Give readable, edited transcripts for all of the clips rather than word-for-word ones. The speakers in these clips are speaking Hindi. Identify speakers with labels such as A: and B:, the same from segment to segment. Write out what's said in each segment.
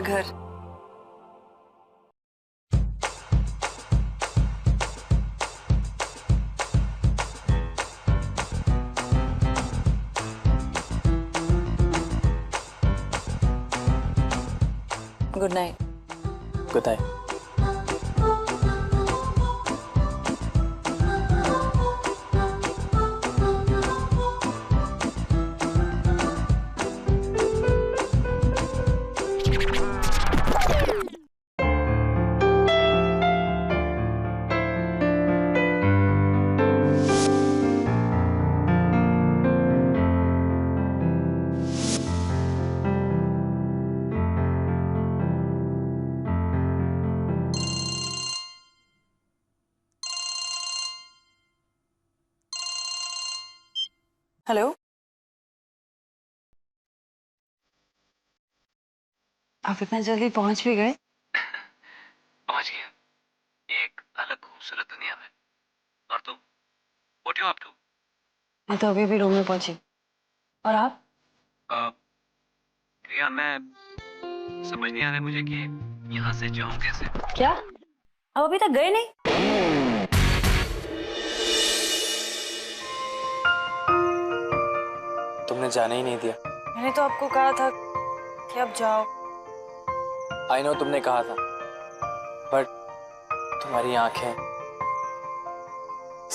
A: घर। Good night.
B: Good night.
A: Hello, आप इतना जल्दी पहुंच भी गए?
B: पहुंच गया एक अलग खूबसूरत दुनिया में। और तुम व्हाट यू अप टू?
A: मैं तो अभी भी रूम में पहुंची। और आप?
B: प्रिया, मैं समझ नहीं आ रहा मुझे कि यहाँ से जाऊं कैसे।
A: क्या आप अभी तक गए नहीं?
B: तुमने जाने ही नहीं दिया।
A: मैंने तो आपको कहा था कि आप जाओ।
B: आई नो तुमने कहा था, बट तुम्हारी आंखें,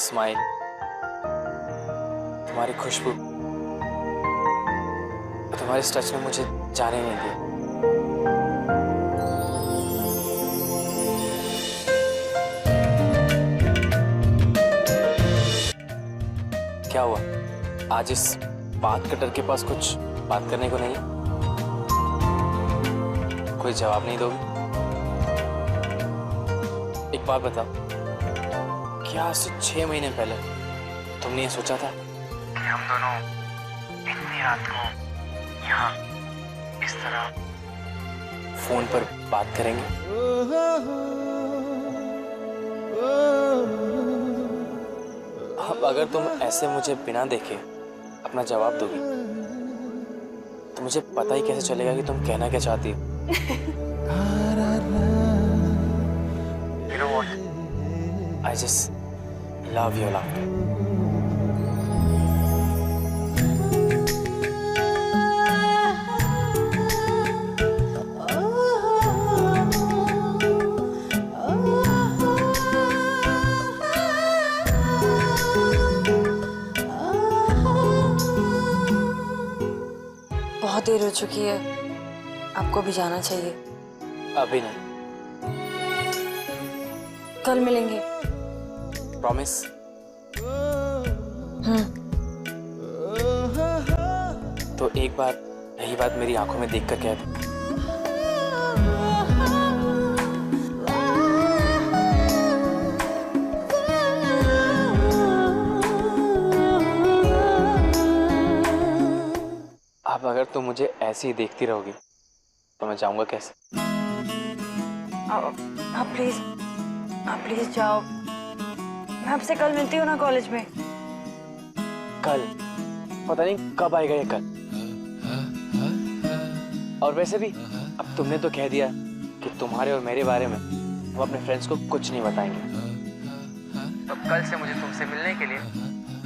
B: स्माइल, तुम्हारी खुशबू, तुम्हारे इस टच ने मुझे जाने नहीं दिया। क्या हुआ? आज इस बात कटर के पास कुछ बात करने को नहीं? कोई जवाब नहीं दोगे? एक बात बताओ, क्या आज से 6 महीने पहले तुमने ये सोचा था कि हम दोनों इतनी रात को यहाँ इस तरह फोन पर बात करेंगे? अब अगर तुम ऐसे मुझे बिना देखे अपना जवाब दोगी तो मुझे पता ही कैसे चलेगा कि तुम कहना क्या चाहती हो। You know what? I just love your laughter.
A: बहुत देर हो चुकी है, आपको भी जाना चाहिए।
B: अभी नहीं।
A: कल मिलेंगे।
B: प्रॉमिस? तो एक बार यही बात मेरी आंखों में देखकर कह दो। अब अगर तुम मुझे ऐसे ही देखती रहोगी तो मैं जाऊंगा कैसे?
A: आप प्लीज जाओ। मैं आपसे कल मिलती हूँ ना कॉलेज में।
B: कल? पता नहीं कब आएगा ये कल। और वैसे भी अब तुमने तो कह दिया कि तुम्हारे और मेरे बारे में हम अपने फ्रेंड्स को कुछ नहीं बताएंगे। तो कल से मुझे तुमसे मिलने के लिए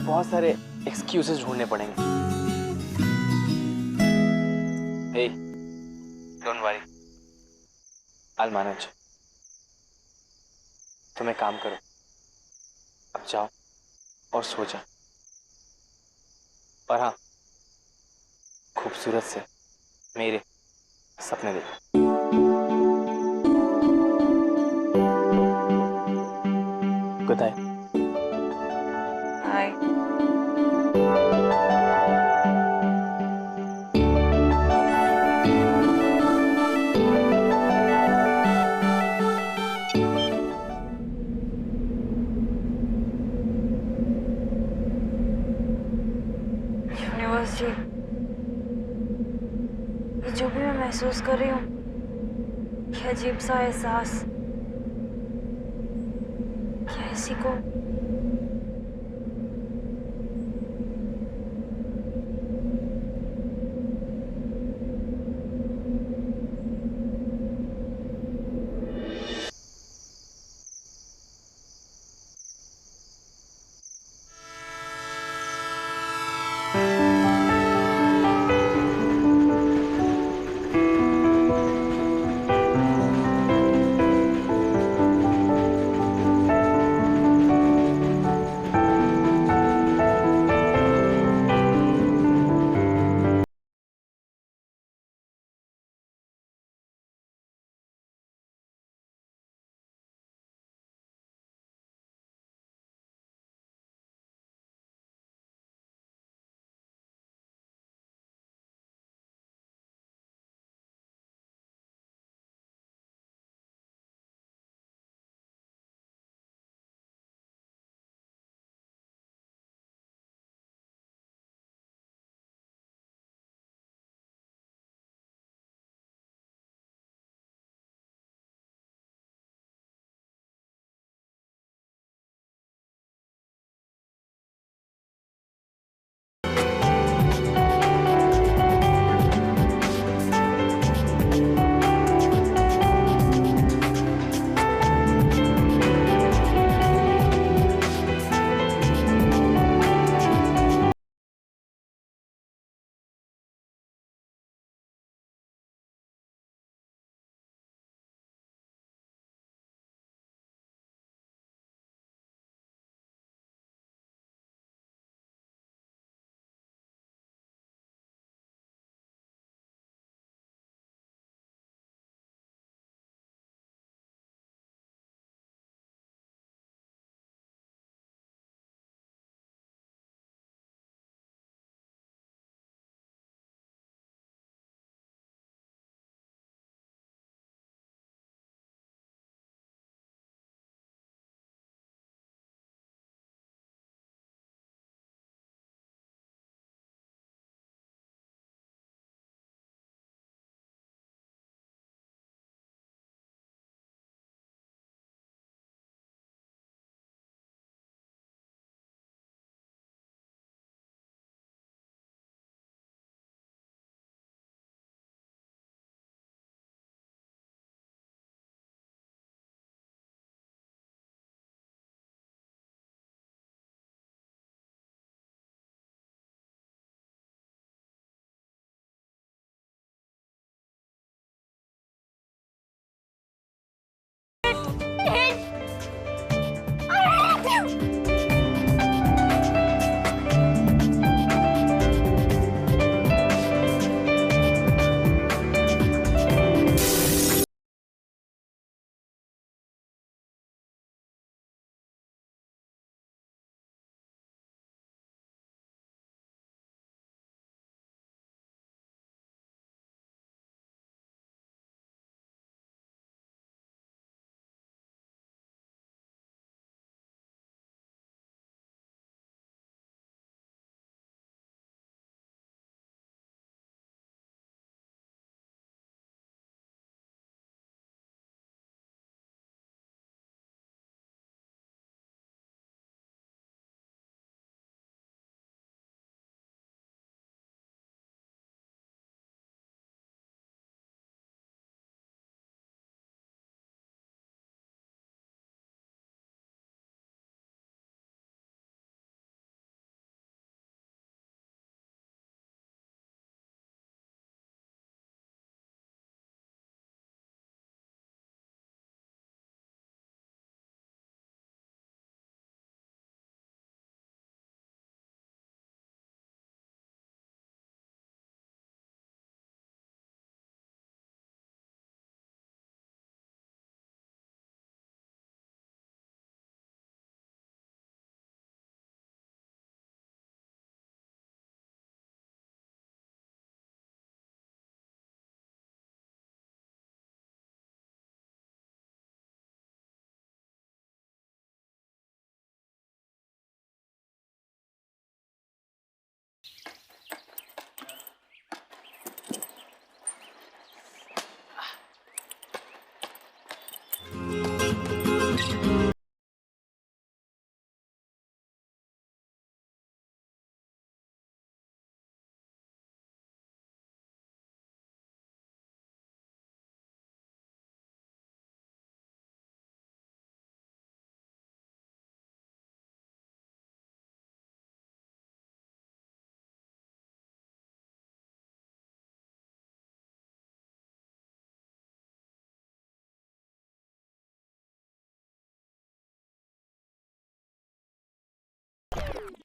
B: बहुत सारे एक्सक्यूजेस ढूंढने पड़ेंगे। Hey, don't worry, I'll manage. तुम एक काम करो, अब जाओ और सो जाओ। और हाँ, खूबसूरत से मेरे सपने देखो। Good night.
A: हाय। यूनिवर्सिटी, ये जो भी मैं महसूस कर रही हूँ, ये अजीब सा एहसास, क्या इसी को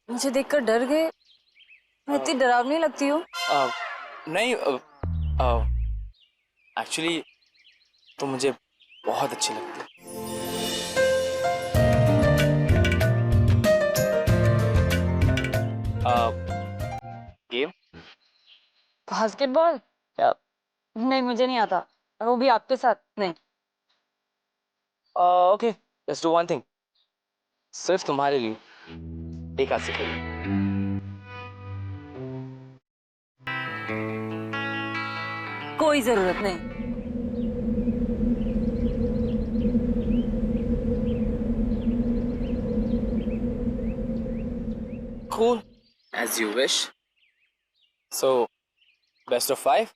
A: मुझे देखकर डर गए? मैं इतनी डरावनी लगती हूँ?
B: नहीं, एक्चुअली तो मुझे बहुत अच्छी लगती है। गेम?
A: बास्केटबॉल? नहीं, मुझे नहीं आता, वो भी आपके साथ नहीं।
B: Okay, let's do one thing. सिर्फ तुम्हारे लिए एक हाथ से खेलो।
A: कोई जरूरत नहीं।
B: Cool, as you wish. So, best of 5.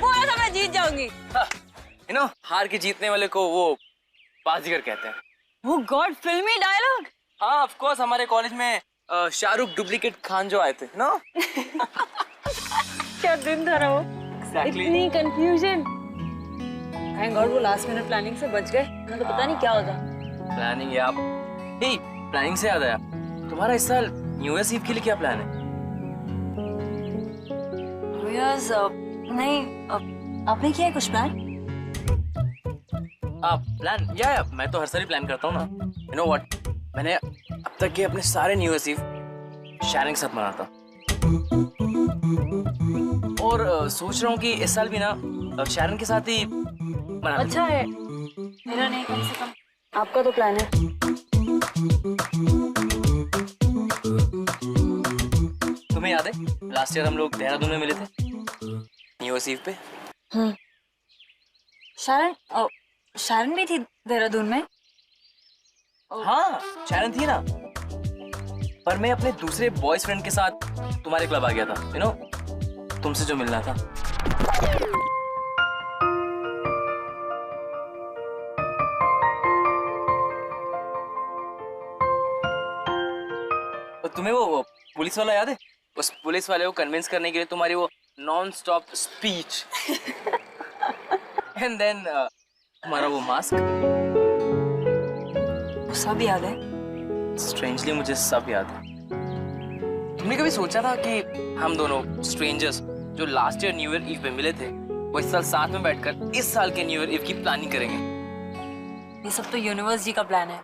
A: बोला था मैं जीत जाऊंगी।
B: You know, हार के जीतने वाले को वो बाजीगर कहते हैं।
A: वो गॉड, फिल्मी डायलॉग।
B: हाँ, ऑफ कोर्स, हमारे कॉलेज में शाहरुख डुप्लीकेट खान जो आए थे, नो?
A: क्या दिन था ना वो।
B: Exactly.
A: इतनी कंफ्यूजन। थैंक गॉड वो लास्ट मिनट प्लानिंग से बच गए, ना तो पता नहीं क्या होता।
B: प्लानिंग या प्लानिंग से याद आया, तुम्हारा इस साल न्यू ईयर ईव के लिए क्या प्लान है?
A: नहीं, आपने किया है कुछ प्लान?
B: प्लान या मैं तो हर साल ही प्लान करता हूँ ना। यू नो व्हाट, मैंने अब तक के अपने सारे न्यू ईयर ईव शैरिंग के साथ मना था, और सोच रहा हूँ कि इस साल भी ना शैरिंग के साथ ही मना।
A: अच्छा है, मेरा नहीं, कम से कम आपका तो प्लान है।
B: तुम्हें याद है लास्ट ईयर हम लोग देहरादून में मिले थे न्यू ईयर ईव पे?
A: शारन भी थी देहरादून में?
B: हाँ, शारन थी ना, पर मैं अपने दूसरे बॉयज फ्रेंड के साथ तुम्हारे क्लब आ गया था, यू नो, तुमसे जो मिलना था। तुम्हें वो पुलिस वाला याद है? उस पुलिस वाले को कन्विंस करने के लिए तुम्हारी वो non stop speech and then तुम्हारा वो मास्क,
A: वो सब याद है?
B: स्ट्रेंजली मुझे सब याद है। तुमने कभी सोचा था कि हम दोनों स्ट्रेंजर्स जो last year new year eve पे मिले थे, वो इस साल साथ में बैठकर इस साल के न्यू ईयर ईव की प्लानिंग करेंगे?
A: ये सब तो यूनिवर्स जी का प्लान है।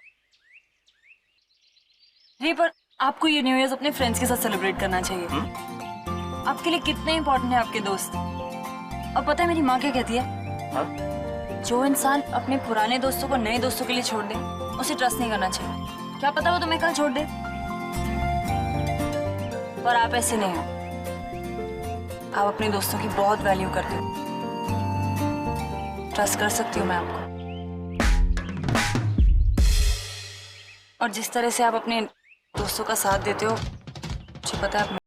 A: नहीं, पर आपको ये न्यू ईयर अपने फ्रेंड्स के साथ सेलिब्रेट करना चाहिए। आपके लिए कितने इंपॉर्टेंट है आपके दोस्त। और पता है मेरी माँ क्या कहती है?
B: हाँ?
A: जो इंसान अपने पुराने दोस्तों को नए दोस्तों के लिए छोड़ दे, उसे ट्रस्ट नहीं करना चाहिए। क्या पता वो तुम्हें कल छोड़ दे। पर आप ऐसे नहीं हो, आप अपने दोस्तों की बहुत वैल्यू करते हो। ट्रस्ट कर सकती हूँ मैं आपको। और जिस तरह से आप अपने दोस्तों का साथ देते हो, मुझे पता है आप